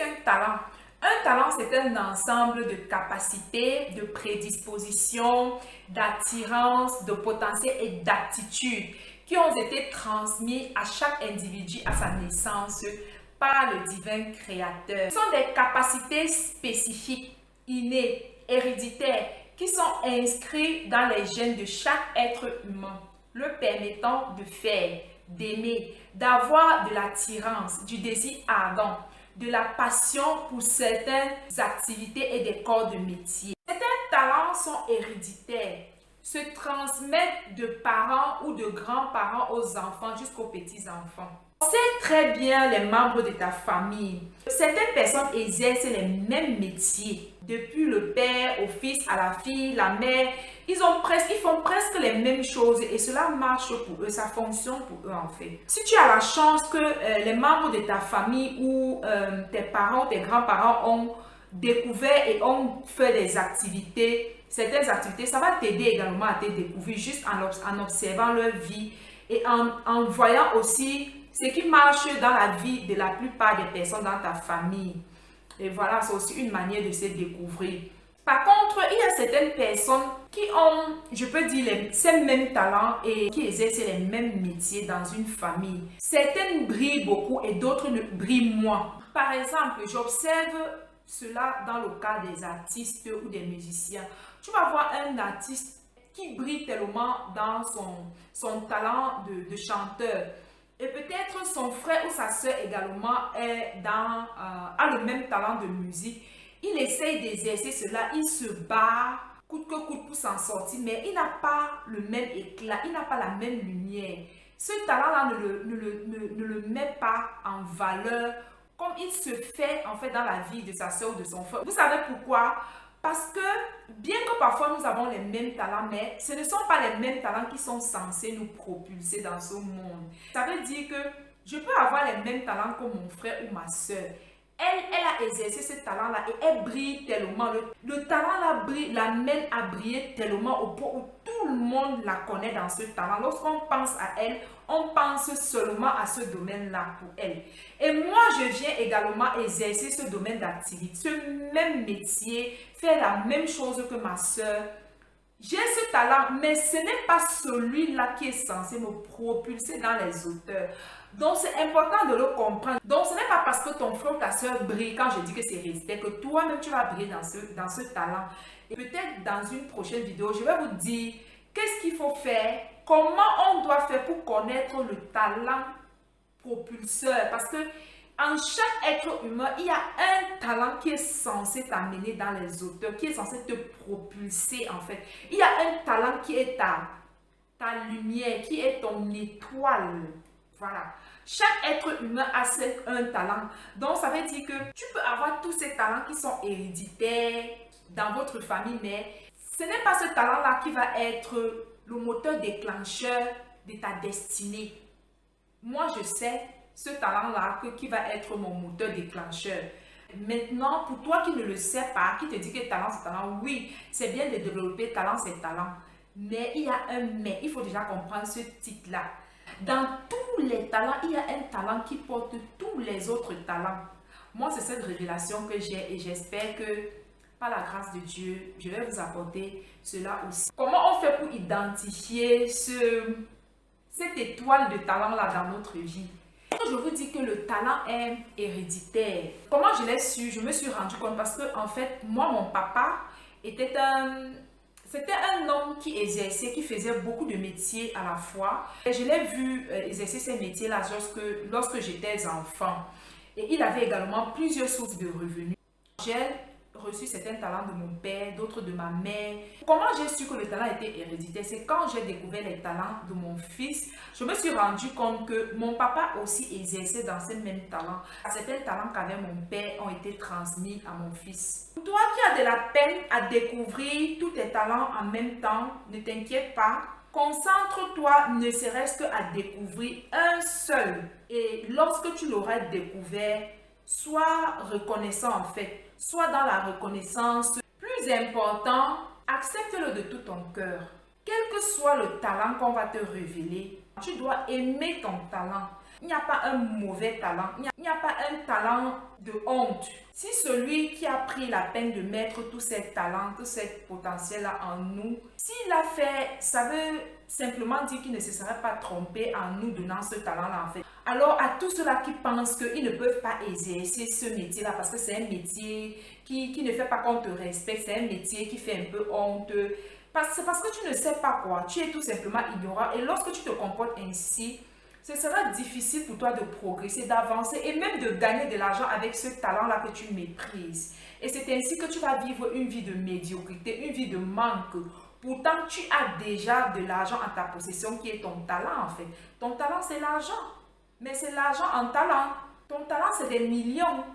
qu'un talent? Un talent, c'est un ensemble de capacités, de prédispositions, d'attirance, de potentiel et d'aptitudes qui ont été transmis à chaque individu à sa naissance par le divin créateur. Ce sont des capacités spécifiques, innées, héréditaires, qui sont inscrites dans les gènes de chaque être humain, le permettant de faire, d'aimer, d'avoir de l'attirance, du désir ardent, de la passion pour certaines activités et des corps de métier. Certains talents sont héréditaires, se transmettent de parents ou de grands-parents aux enfants jusqu'aux petits-enfants. On sait très bien les membres de ta famille. Certaines personnes exercent les mêmes métiers, depuis le père au fils, à la fille, la mère. Ils font presque les mêmes choses et cela marche pour eux, ça fonctionne pour eux en fait. Si tu as la chance que les membres de ta famille ou tes parents, tes grands-parents ont découvert et ont fait des activités, certaines activités, ça va t'aider également à te découvrir juste en observant leur vie et en voyant aussi ce qui marche dans la vie de la plupart des personnes dans ta famille. Et voilà, c'est aussi une manière de se découvrir. Par contre, il y a certaines personnes qui ont, je peux dire, ces mêmes talents et qui exercent les mêmes métiers dans une famille. Certaines brillent beaucoup et d'autres ne brillent moins. Par exemple, j'observe cela dans le cas des artistes ou des musiciens. Tu vas voir un artiste qui brille tellement dans son talent de chanteur. Et peut-être son frère ou sa soeur également a le même talent de musique. Il essaye d'exercer cela, il se bat coûte que coûte pour s'en sortir, mais il n'a pas le même éclat, il n'a pas la même lumière. Ce talent-là ne le met pas en valeur comme il se fait en fait dans la vie de sa soeur ou de son frère. Vous savez pourquoi? Parce que bien que parfois nous avons les mêmes talents, mais ce ne sont pas les mêmes talents qui sont censés nous propulser dans ce monde. Ça veut dire que je peux avoir les mêmes talents que mon frère ou ma soeur. Elle a exercé ce talent-là et elle brille tellement. Le talent l'amène à briller tellement au point où tout le monde la connaît dans ce talent. Lorsqu'on pense à elle, on pense seulement à ce domaine-là pour elle. Et moi, je viens également exercer ce domaine d'activité, ce même métier, faire la même chose que ma soeur. J'ai ce talent, mais ce n'est pas celui-là qui est censé me propulser dans les hauteurs. Donc, c'est important de le comprendre. Donc, ce n'est pas parce que ton frère ou ta soeur brille, quand je dis que c'est héréditaire, que toi-même, tu vas briller dans ce talent. Et peut-être dans une prochaine vidéo, je vais vous dire qu'est-ce qu'il faut faire, comment on doit faire pour connaître le talent propulseur. Parce que en chaque être humain, il y a un talent qui est censé t'amener dans les hauteurs, qui est censé te propulser en fait. Il y a un talent qui est ta lumière, qui est ton étoile. Voilà. Chaque être humain a un talent. Donc, ça veut dire que tu peux avoir tous ces talents qui sont héréditaires dans votre famille, mais ce n'est pas ce talent-là qui va être le moteur déclencheur de ta destinée. Moi, je sais ce talent-là qui va être mon moteur déclencheur. Maintenant, pour toi qui ne le sais pas, qui te dit que talent, c'est talent, oui, c'est bien de développer talent, c'est talent. Mais il y a un mais, il faut déjà comprendre ce titre-là. Dans tous les talents, il y a un talent qui porte tous les autres talents. Moi, c'est cette révélation que j'ai et j'espère que par la grâce de Dieu, je vais vous apporter cela aussi. Comment on fait pour identifier cette étoile de talent-là dans notre vie? Je vous dis que le talent est héréditaire. Comment je l'ai su? Je me suis rendu compte parce que en fait, moi, mon papa c'était un homme qui exerçait, qui faisait beaucoup de métiers à la fois. Et je l'ai vu exercer ces métiers-là lorsque j'étais enfant. Et il avait également plusieurs sources de revenus. J'ai reçu certains talents de mon père, d'autres de ma mère. Comment j'ai su que le talent était héréditaire? C'est quand j'ai découvert les talents de mon fils, je me suis rendu compte que mon papa aussi exerçait dans ces mêmes talents. Certains talents qu'avait mon père ont été transmis à mon fils. Toi qui as de la peine à découvrir tous tes talents en même temps, ne t'inquiète pas. Concentre-toi ne serait-ce qu'à découvrir un seul. Et lorsque tu l'auras découvert, sois reconnaissant en fait. Sois dans la reconnaissance. Plus important, accepte-le de tout ton cœur. Quel que soit le talent qu'on va te révéler, tu dois aimer ton talent. Il n'y a pas un mauvais talent, il n'y a pas un talent de honte. Si celui qui a pris la peine de mettre tous ces talents, tout ce potentiel-là en nous, s'il l'a fait, ça veut simplement dire qu'il ne se serait pas trompé en nous donnant ce talent-là en fait. Alors à tous ceux-là qui pensent qu'ils ne peuvent pas exercer ce métier-là parce que c'est un métier qui ne fait pas qu'on te respecte, c'est un métier qui fait un peu honte, c'est parce que tu ne sais pas quoi, tu es tout simplement ignorant et lorsque tu te comportes ainsi, ce sera difficile pour toi de progresser, d'avancer et même de gagner de l'argent avec ce talent-là que tu méprises. Et c'est ainsi que tu vas vivre une vie de médiocrité, une vie de manque. Pourtant, tu as déjà de l'argent en ta possession qui est ton talent en fait. Ton talent, c'est l'argent. Mais c'est l'argent en talent. Ton talent, c'est des millions.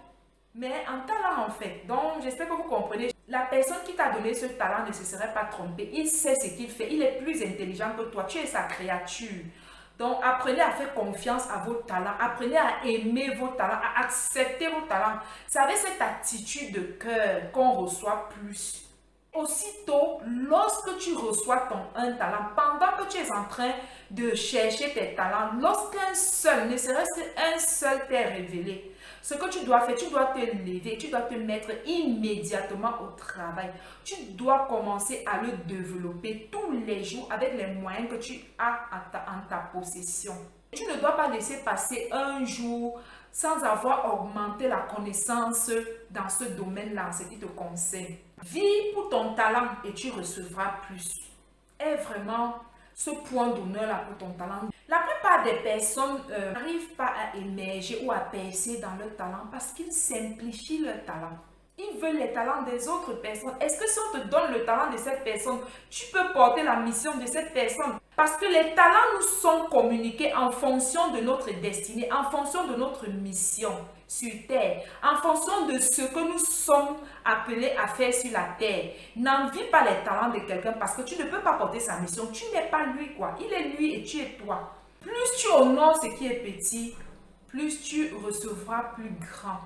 Mais en talent en fait. Donc, j'espère que vous comprenez. La personne qui t'a donné ce talent ne se serait pas trompée. Il sait ce qu'il fait. Il est plus intelligent que toi. Tu es sa créature. Donc, apprenez à faire confiance à vos talents. Apprenez à aimer vos talents, à accepter vos talents. C'est avec cette attitude de cœur qu'on reçoit plus. Aussitôt, lorsque tu reçois un talent, pendant que tu es en train de chercher tes talents, lorsqu'un seul, ne serait-ce qu'un seul t'est révélé, ce que tu dois faire, tu dois te lever, tu dois te mettre immédiatement au travail. Tu dois commencer à le développer tous les jours avec les moyens que tu as en ta possession. Tu ne dois pas laisser passer un jour sans avoir augmenté la connaissance dans ce domaine-là, ce qui te concerne. Vis pour ton talent et tu recevras plus. Est vraiment ce point d'honneur-là pour ton talent. La plupart des personnes n'arrivent pas à émerger ou à percer dans leur talent parce qu'ils simplifient leur talent. Ils veulent les talents des autres personnes. Est-ce que si on te donne le talent de cette personne, tu peux porter la mission de cette personne? Parce que les talents nous sont communiqués en fonction de notre destinée, en fonction de notre mission sur terre, en fonction de ce que nous sommes appelés à faire sur la terre. N'envie pas les talents de quelqu'un parce que tu ne peux pas porter sa mission. Tu n'es pas lui quoi. Il est lui et tu es toi. Plus tu honores ce qui est petit, plus tu recevras plus grand.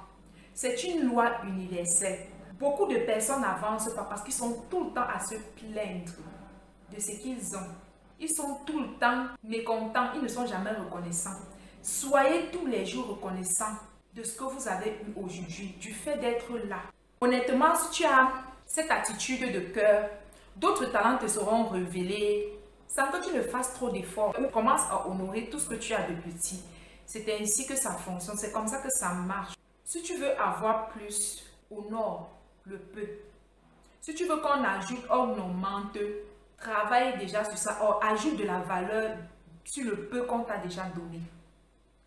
C'est une loi universelle. Beaucoup de personnes n'avancent pas parce qu'ils sont tout le temps à se plaindre de ce qu'ils ont. Ils sont tout le temps mécontents, ils ne sont jamais reconnaissants. Soyez tous les jours reconnaissants de ce que vous avez eu aujourd'hui, du fait d'être là. Honnêtement, si tu as cette attitude de cœur, d'autres talents te seront révélés sans que tu ne fasses trop d'efforts. Ou commence à honorer tout ce que tu as de petit. C'est ainsi que ça fonctionne, c'est comme ça que ça marche. Si tu veux avoir plus, honore le peu. Si tu veux qu'on ajoute, on augmente, travaille déjà sur ça, ajoute de la valeur sur le peu qu'on t'a déjà donné.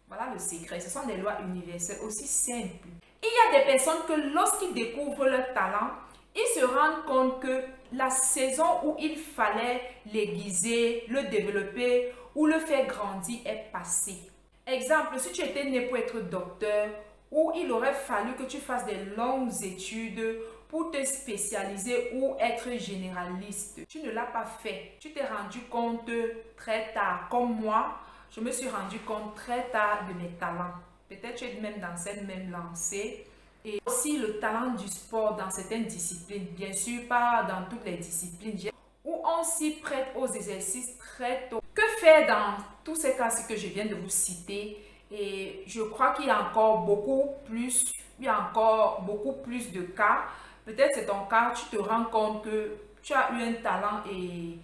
Voilà le secret. Ce sont des lois universelles aussi simples. Il y a des personnes que lorsqu'ils découvrent leur talent, ils se rendent compte que la saison où il fallait l'aiguiser, le développer ou le faire grandir est passée. Exemple, si tu étais né pour être docteur, ou il aurait fallu que tu fasses des longues études pour te spécialiser ou être généraliste. Tu ne l'as pas fait. Tu t'es rendu compte très tard. Comme moi, je me suis rendu compte très tard de mes talents. Peut-être tu es même dans cette même lancée. Et aussi le talent du sport dans certaines disciplines. Bien sûr, pas dans toutes les disciplines. Où on s'y prête aux exercices très tôt. Que faire dans tous ces cas-ci que je viens de vous citer? Et je crois qu'il y a encore beaucoup plus, de cas. Peut-être c'est ton cas, tu te rends compte que tu as eu un talent et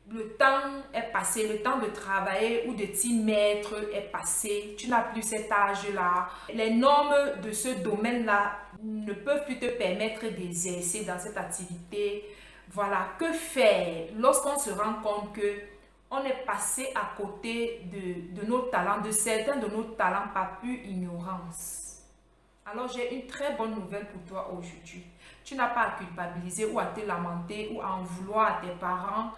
le temps est passé, le temps de travailler ou de t'y mettre est passé. Tu n'as plus cet âge-là. Les normes de ce domaine-là ne peuvent plus te permettre d'exercer dans cette activité. Voilà, que faire lorsqu'on se rend compte que on est passé à côté de nos talents, de certains de nos talents par pure ignorance. Alors j'ai une très bonne nouvelle pour toi aujourd'hui. Tu n'as pas à culpabiliser ou à te lamenter ou à en vouloir à tes parents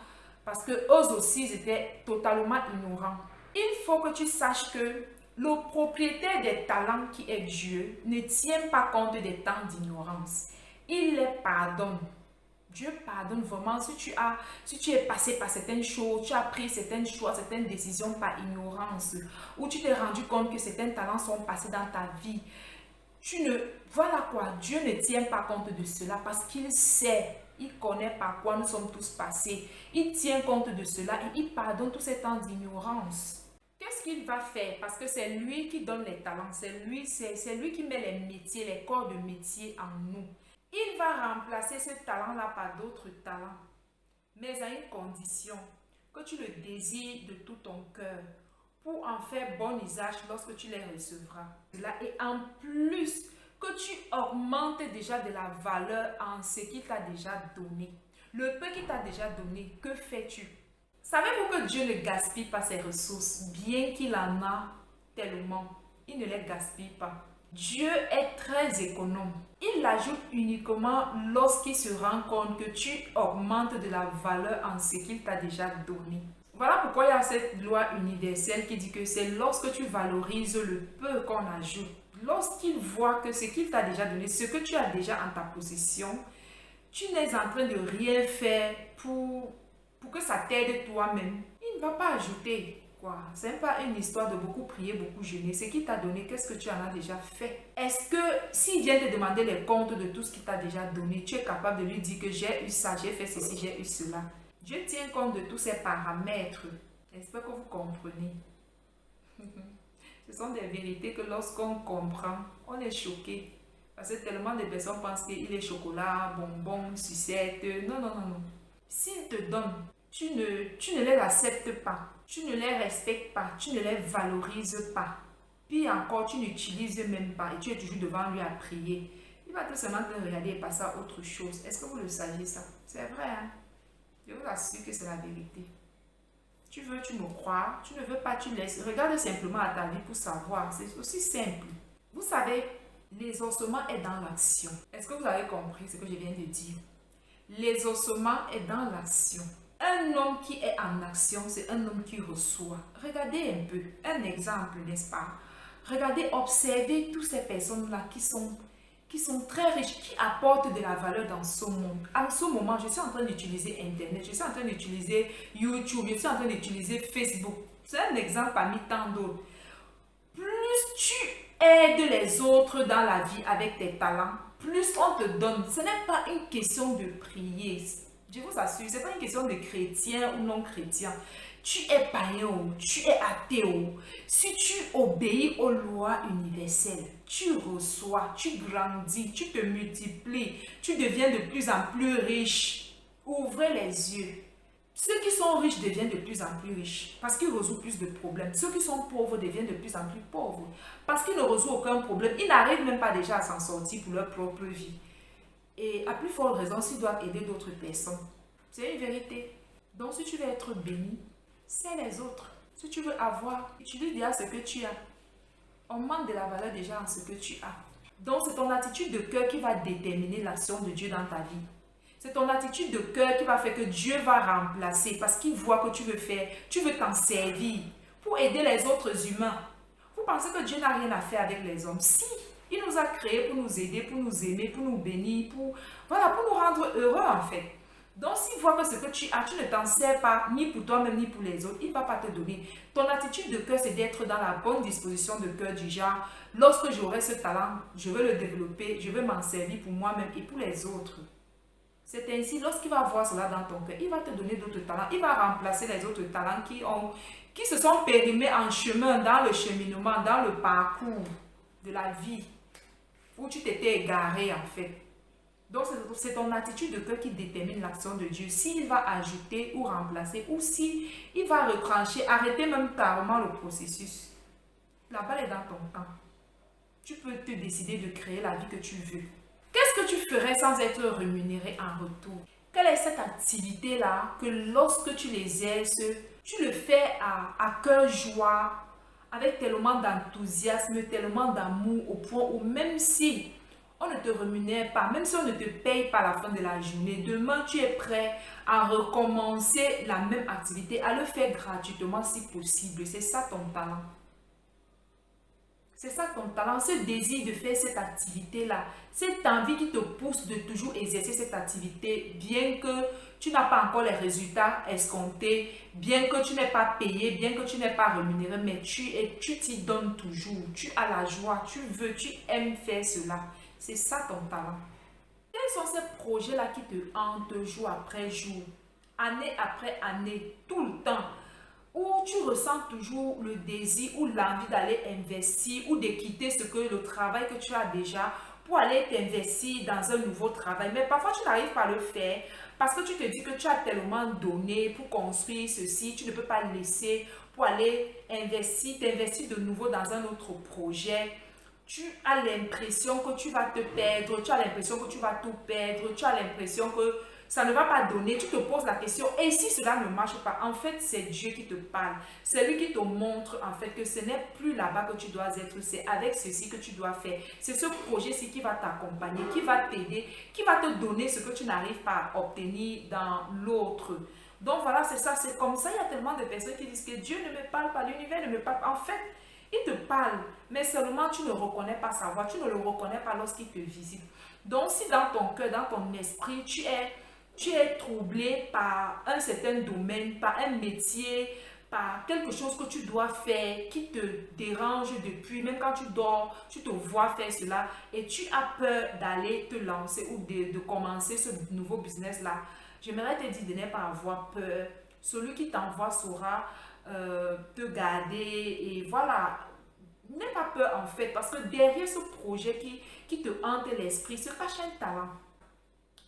parce que eux aussi ils étaient totalement ignorants. Il faut que tu saches que le propriétaire des talents qui est Dieu ne tient pas compte des temps d'ignorance. Il les pardonne. Dieu pardonne vraiment si tu es passé par certaines choses, tu as pris certains choix, certaines décisions par ignorance, ou tu t'es rendu compte que certains talents sont passés dans ta vie. Voilà quoi, Dieu ne tient pas compte de cela parce qu'il sait, il connaît par quoi nous sommes tous passés. Il tient compte de cela et il pardonne tous ces temps d'ignorance. Qu'est-ce qu'il va faire? Parce que c'est lui qui donne les talents, c'est lui qui met les métiers, les corps de métier en nous. Il va remplacer ce talent-là par d'autres talents, mais à une condition, que tu le désires de tout ton cœur pour en faire bon usage lorsque tu les recevras. Et en plus, que tu augmentes déjà de la valeur en ce qu'il t'a déjà donné. Le peu qu'il t'a déjà donné, que fais-tu? Savez-vous que Dieu ne gaspille pas ses ressources, bien qu'il en a tellement? Il ne les gaspille pas. Dieu est très économe. Il l'ajoute uniquement lorsqu'il se rend compte que tu augmentes de la valeur en ce qu'il t'a déjà donné. Voilà pourquoi il y a cette loi universelle qui dit que c'est lorsque tu valorises le peu qu'on ajoute. Lorsqu'il voit que ce qu'il t'a déjà donné, ce que tu as déjà en ta possession, tu n'es en train de rien faire pour que ça t'aide toi-même. Il ne va pas ajouter. Ce n'est pas une histoire de beaucoup prier, beaucoup jeûner. Ce qu'il t'a donné, qu'est-ce que tu en as déjà fait? Est-ce que s'il vient te demander les comptes de tout ce qu'il t'a déjà donné, tu es capable de lui dire que j'ai eu ça, j'ai fait ceci, j'ai eu cela? Dieu tient compte de tous ces paramètres. J'espère que vous comprenez. Ce sont des vérités que lorsqu'on comprend, on est choqué. Parce que tellement de personnes pensent qu'il est chocolat, bonbons, sucette. Non, non, non, non. S'il te donne, tu ne les acceptes pas. Tu ne les respectes pas. Tu ne les valorises pas. Puis encore, tu n'utilises même pas. Et tu es toujours devant lui à prier. Il va tout simplement te regarder et passer à autre chose. Est-ce que vous le saviez ça? C'est vrai, hein? Je vous assure que c'est la vérité. Tu veux, tu me crois. Tu ne veux pas, tu laisses. Regarde simplement à ta vie pour savoir. C'est aussi simple. Vous savez, l'exaucement est dans l'action. Est-ce que vous avez compris ce que je viens de dire? L'exaucement est dans l'action. Un homme qui est en action, c'est un homme qui reçoit. Regardez un peu, un exemple, n'est-ce pas? Regardez, observez toutes ces personnes-là qui sont très riches, qui apportent de la valeur dans ce monde. En ce moment, je suis en train d'utiliser Internet, je suis en train d'utiliser YouTube, je suis en train d'utiliser Facebook. C'est un exemple parmi tant d'autres. Plus tu aides les autres dans la vie avec tes talents, plus on te donne. Ce n'est pas une question de prier. Je vous assure, ce n'est pas une question de chrétien ou non chrétien. Tu es païen ou tu es athée. Si tu obéis aux lois universelles, tu reçois, tu grandis, tu te multiplies, tu deviens de plus en plus riche. Ouvrez les yeux. Ceux qui sont riches deviennent de plus en plus riches parce qu'ils résolvent plus de problèmes. Ceux qui sont pauvres deviennent de plus en plus pauvres parce qu'ils ne résolvent aucun problème. Ils n'arrivent même pas déjà à s'en sortir pour leur propre vie. Et à plus forte raison, s'ils doivent aider d'autres personnes. C'est une vérité. Donc si tu veux être béni, c'est les autres. Si tu veux avoir, utilise déjà ce que tu as. On manque de la valeur déjà en ce que tu as. Donc c'est ton attitude de cœur qui va déterminer l'action de Dieu dans ta vie. C'est ton attitude de cœur qui va faire que Dieu va remplacer parce qu'il voit que tu veux faire, tu veux t'en servir pour aider les autres humains. Vous pensez que Dieu n'a rien à faire avec les hommes? Si, il nous a créés pour nous aider, pour nous aimer, pour nous bénir, pour nous rendre heureux en fait. Donc s'il voit que ce que tu as, tu ne t'en sers pas ni pour toi-même ni pour les autres, il ne va pas te donner. Ton attitude de cœur, c'est d'être dans la bonne disposition de cœur du genre, lorsque j'aurai ce talent, je veux le développer, je veux m'en servir pour moi-même et pour les autres. C'est ainsi, lorsqu'il va voir cela dans ton cœur, il va te donner d'autres talents. Il va remplacer les autres talents qui se sont périmés en chemin, dans le cheminement, dans le parcours de la vie, où tu t'étais égaré en fait. Donc c'est ton attitude de cœur qui détermine l'action de Dieu. S'il va ajouter ou remplacer, ou si il va retrancher, arrêter même carrément le processus. La balle est dans ton camp. Tu peux te décider de créer la vie que tu veux. Qu'est-ce que tu ferais sans être rémunéré en retour? Quelle est cette activité-là que lorsque tu l'exerces, tu le fais à cœur joie, avec tellement d'enthousiasme, tellement d'amour, au point où même si on ne te rémunère pas, même si on ne te paye pas à la fin de la journée, demain tu es prêt à recommencer la même activité, à le faire gratuitement si possible. C'est ça ton talent. C'est ça ton talent, ce désir de faire cette activité-là, cette envie qui te pousse de toujours exercer cette activité, bien que tu n'as pas encore les résultats escomptés, bien que tu n'es pas payé, bien que tu n'es pas rémunéré, mais tu t'y donnes toujours, tu as la joie, tu veux, tu aimes faire cela. C'est ça ton talent. Quels sont ces projets-là qui te hantent jour après jour, année après année, tout le temps? où tu ressens toujours le désir ou l'envie d'aller investir ou de quitter le travail que tu as déjà pour aller t'investir dans un nouveau travail. Mais parfois, tu n'arrives pas à le faire parce que tu te dis que tu as tellement donné pour construire ceci, tu ne peux pas laisser pour aller t'investir de nouveau dans un autre projet. Tu as l'impression que tu vas te perdre, tu as l'impression que tu vas tout perdre, tu as l'impression que ça ne va pas donner, tu te poses la question, et si cela ne marche pas, en fait, c'est Dieu qui te parle. C'est lui qui te montre, en fait, que ce n'est plus là-bas que tu dois être, c'est avec ceci que tu dois faire. C'est ce projet-ci qui va t'accompagner, qui va t'aider, qui va te donner ce que tu n'arrives pas à obtenir dans l'autre. Donc voilà, c'est ça, c'est comme ça. Il y a tellement de personnes qui disent que Dieu ne me parle pas, l'univers ne me parle pas. En fait, il te parle, mais seulement tu ne reconnais pas sa voix, tu ne le reconnais pas lorsqu'il te visite. Donc si dans ton cœur, dans ton esprit, tu es troublé par un certain domaine, par un métier, par quelque chose que tu dois faire qui te dérange depuis, même quand tu dors, tu te vois faire cela et tu as peur d'aller te lancer ou de commencer ce nouveau business-là, j'aimerais te dire de ne pas avoir peur. Celui qui t'envoie saura te garder et voilà. N'aie pas peur en fait, parce que derrière ce projet qui te hante l'esprit se cache un talent.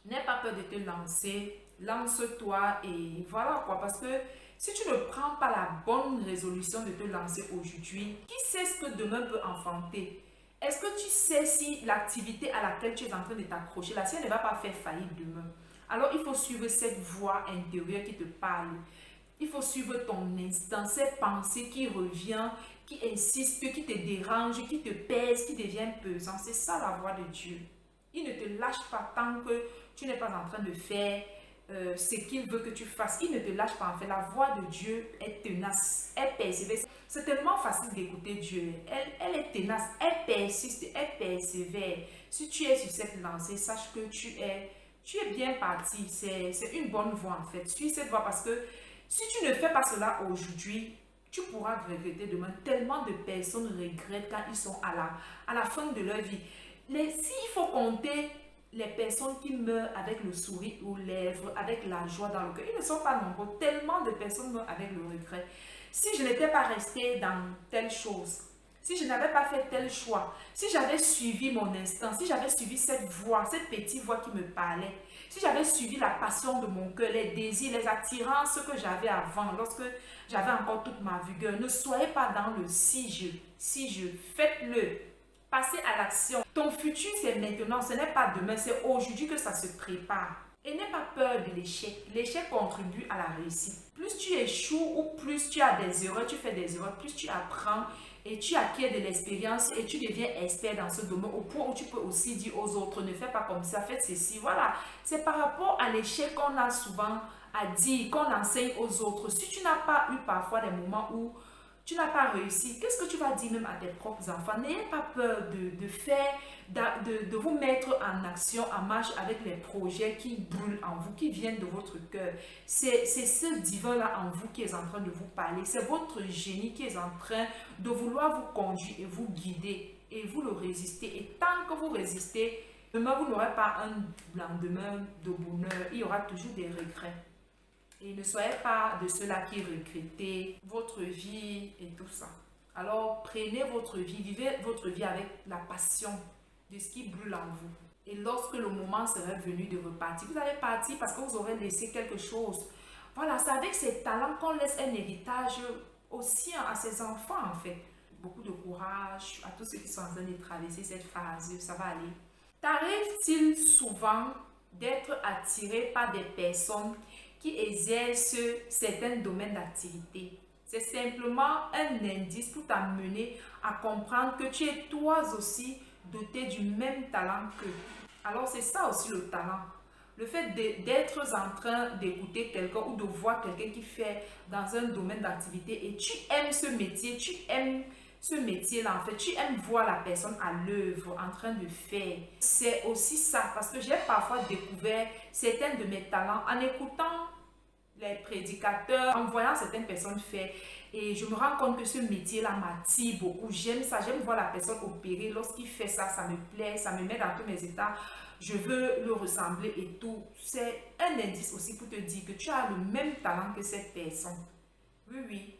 N'aie pas peur de te lancer, lance-toi et voilà quoi. Parce que si tu ne prends pas la bonne résolution de te lancer aujourd'hui, qui sait ce que demain peut enfanter? Est-ce que tu sais si l'activité à laquelle tu es en train de t'accrocher, si elle ne va pas faire faillite demain? Alors il faut suivre cette voix intérieure qui te parle. Il faut suivre ton instinct, cette pensée qui revient, qui insiste, qui te dérange, qui te pèse, qui devient pesant. C'est ça la voix de Dieu. Il ne te lâche pas tant que tu n'es pas en train de faire ce qu'il veut que tu fasses. Il ne te lâche pas en fait. La voix de Dieu est tenace, elle persévère. C'est tellement facile d'écouter Dieu. Elle est tenace, elle persiste, elle persévère. Si tu es sur cette lancée, sache que tu es bien parti. C'est une bonne voie en fait. Suis cette voie parce que si tu ne fais pas cela aujourd'hui, tu pourras regretter demain. Tellement de personnes regrettent quand ils sont à la fin de leur vie. S'il faut compter les personnes qui meurent avec le sourire aux lèvres, avec la joie dans le cœur, ils ne sont pas nombreux. Tellement de personnes meurent avec le regret. Si je n'étais pas restée dans telle chose, si je n'avais pas fait tel choix, si j'avais suivi mon instinct, si j'avais suivi cette voix, cette petite voix qui me parlait, si j'avais suivi la passion de mon cœur, les désirs, les attirances que j'avais avant, lorsque j'avais encore toute ma vigueur, ne soyez pas dans le si je, faites-le. Passez à l'action. Ton futur, c'est maintenant, ce n'est pas demain, c'est aujourd'hui que ça se prépare. Et n'aie pas peur de l'échec. L'échec contribue à la réussite. Plus tu échoues ou plus tu as des erreurs, tu fais des erreurs, plus tu apprends et tu acquiers de l'expérience et tu deviens expert dans ce domaine au point où tu peux aussi dire aux autres, ne fais pas comme ça, faites ceci. Voilà, c'est par rapport à l'échec qu'on a souvent à dire, qu'on enseigne aux autres. Si tu n'as pas eu parfois des moments où tu n'as pas réussi, qu'est-ce que tu vas dire même à tes propres enfants? N'ayez pas peur de vous mettre en action, en marche avec les projets qui brûlent en vous, qui viennent de votre cœur. C'est ce divin-là en vous qui est en train de vous parler. C'est votre génie qui est en train de vouloir vous conduire et vous guider. Et vous le résistez. Et tant que vous résistez, demain vous n'aurez pas un lendemain de bonheur. Il y aura toujours des regrets. Et ne soyez pas de ceux-là qui regrettez votre vie et tout ça. Alors, prenez votre vie, vivez votre vie avec la passion de ce qui brûle en vous. Et lorsque le moment sera venu de repartir, vous allez partir parce que vous aurez laissé quelque chose. Voilà, c'est avec ces talents qu'on laisse un héritage aussi à ses enfants, en fait. Beaucoup de courage à tous ceux qui sont en train de traverser cette phase, ça va aller. T'arrive-t-il souvent d'être attiré par des personnes qui exercent certains domaines d'activité? C'est simplement un indice pour t'amener à comprendre que tu es toi aussi doté du même talent qu'eux. Alors c'est ça aussi le talent. Le fait d'être en train d'écouter quelqu'un ou de voir quelqu'un qui fait dans un domaine d'activité et tu aimes ce métier, tu aimes ce métier-là, en fait, tu aimes voir la personne à l'œuvre, en train de faire. C'est aussi ça, parce que j'ai parfois découvert certains de mes talents en écoutant les prédicateurs, en voyant certaines personnes faire. Et je me rends compte que ce métier-là m'attire beaucoup. J'aime ça, j'aime voir la personne opérer. Lorsqu'il fait ça, ça me plaît, ça me met dans tous mes états. Je veux le ressembler et tout. C'est un indice aussi pour te dire que tu as le même talent que cette personne. Oui, oui.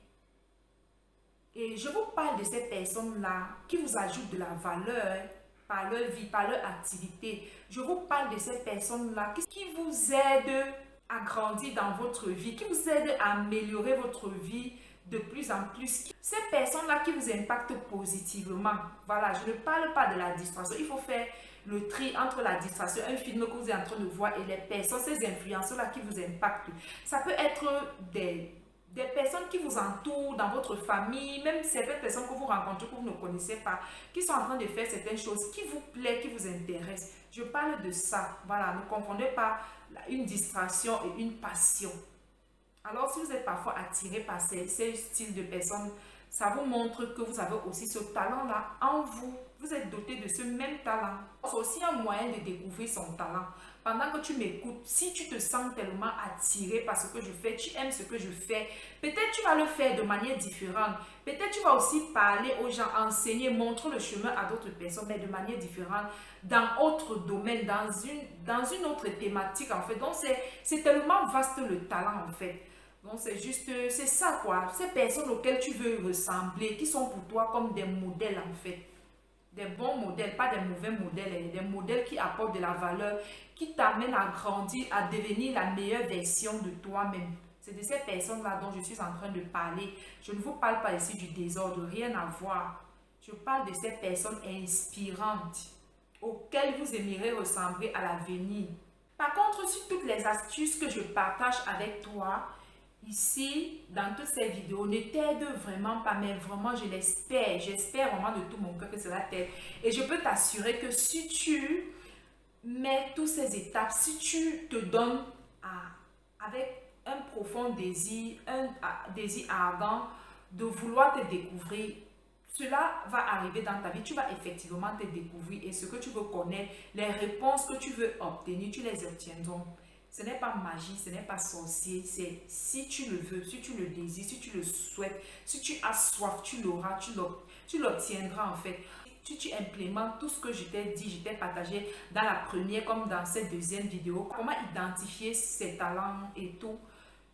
Et je vous parle de ces personnes-là qui vous ajoutent de la valeur par leur vie, par leur activité. Je vous parle de ces personnes-là qui vous aident à grandir dans votre vie, qui vous aident à améliorer votre vie de plus en plus. Ces personnes-là qui vous impactent positivement. Voilà, je ne parle pas de la distraction. Il faut faire le tri entre la distraction, un film que vous êtes en train de voir, et les personnes, ces influenceurs-là qui vous impactent. Ça peut être des personnes qui vous entourent dans votre famille, même certaines personnes que vous rencontrez que vous ne connaissez pas, qui sont en train de faire certaines choses qui vous plaisent, qui vous intéressent. Je parle de ça. Voilà, ne confondez pas une distraction et une passion. Alors, si vous êtes parfois attiré par ces styles de personnes, ça vous montre que vous avez aussi ce talent-là en vous. Vous êtes doté de ce même talent. C'est aussi un moyen de découvrir son talent. Pendant que tu m'écoutes, si tu te sens tellement attiré par ce que je fais, tu aimes ce que je fais, peut-être tu vas le faire de manière différente. Peut-être tu vas aussi parler aux gens, enseigner, montrer le chemin à d'autres personnes, mais de manière différente, dans autre domaine, dans une autre thématique en fait. Donc c'est tellement vaste le talent en fait. Donc c'est juste, c'est ça quoi. Ces personnes auxquelles tu veux ressembler, qui sont pour toi comme des modèles en fait. Des bons modèles, pas des mauvais modèles, des modèles qui apportent de la valeur, qui t'amènent à grandir, à devenir la meilleure version de toi-même. C'est de ces personnes-là dont je suis en train de parler. Je ne vous parle pas ici du désordre, rien à voir. Je parle de ces personnes inspirantes auxquelles vous aimerez ressembler à l'avenir. Par contre, si toutes les astuces que je partage avec toi, ici, dans toutes ces vidéos, ne t'aide vraiment pas, mais vraiment, je l'espère. J'espère vraiment de tout mon cœur que cela t'aide. Et je peux t'assurer que si tu mets toutes ces étapes, si tu te donnes avec un profond désir, un désir ardent de vouloir te découvrir, cela va arriver dans ta vie. Tu vas effectivement te découvrir et ce que tu veux connaître, les réponses que tu veux obtenir, tu les obtiendras. Ce n'est pas magie, ce n'est pas sorcier, c'est si tu le veux, si tu le désires, si tu le souhaites, si tu as soif, tu l'auras, tu l'obtiendras en fait. Si tu implémentes tout ce que je t'ai dit, je t'ai partagé dans la première comme dans cette deuxième vidéo, comment identifier ses talents et tout.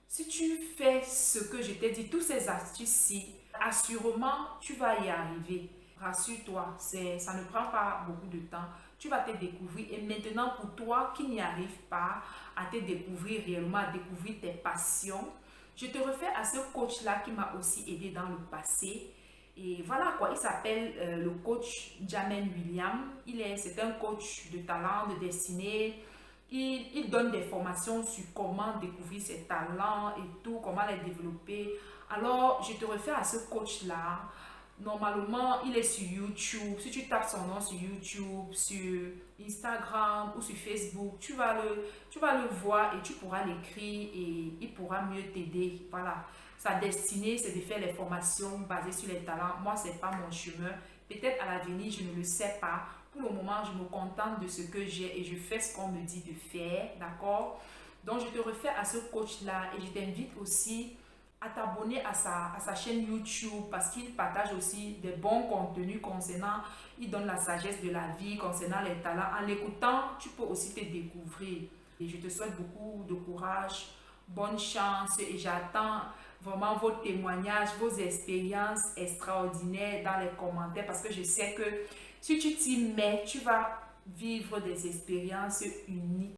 Si tu fais ce que je t'ai dit, toutes ces astuces-ci, assurément, tu vas y arriver. Rassure-toi, ça ne prend pas beaucoup de temps. Tu vas te découvrir. Et maintenant, pour toi qui n'y arrive pas à te découvrir réellement, à découvrir tes passions, je te refais à ce coach-là qui m'a aussi aidé dans le passé. Et voilà quoi, il s'appelle le coach Jamen William. C'est un coach de talent, de destinée. Il donne des formations sur comment découvrir ses talents et tout, comment les développer. Alors, je te refais à ce coach-là. Normalement, il est sur YouTube. Si tu tapes son nom sur YouTube, sur Instagram ou sur Facebook, tu vas le voir et tu pourras l'écrire et il pourra mieux t'aider. Voilà. Sa destinée, c'est de faire les formations basées sur les talents. Moi, ce n'est pas mon chemin. Peut-être à l'avenir, je ne le sais pas. Pour le moment, je me contente de ce que j'ai et je fais ce qu'on me dit de faire. D'accord? Donc, je te refais à ce coach-là et je t'invite aussi à t'abonner à sa chaîne YouTube parce qu'il partage aussi des bons contenus concernant, il donne la sagesse de la vie concernant les talents. En l'écoutant, tu peux aussi te découvrir. Et je te souhaite beaucoup de courage, bonne chance et j'attends vraiment vos témoignages, vos expériences extraordinaires dans les commentaires parce que je sais que si tu t'y mets, tu vas vivre des expériences uniques.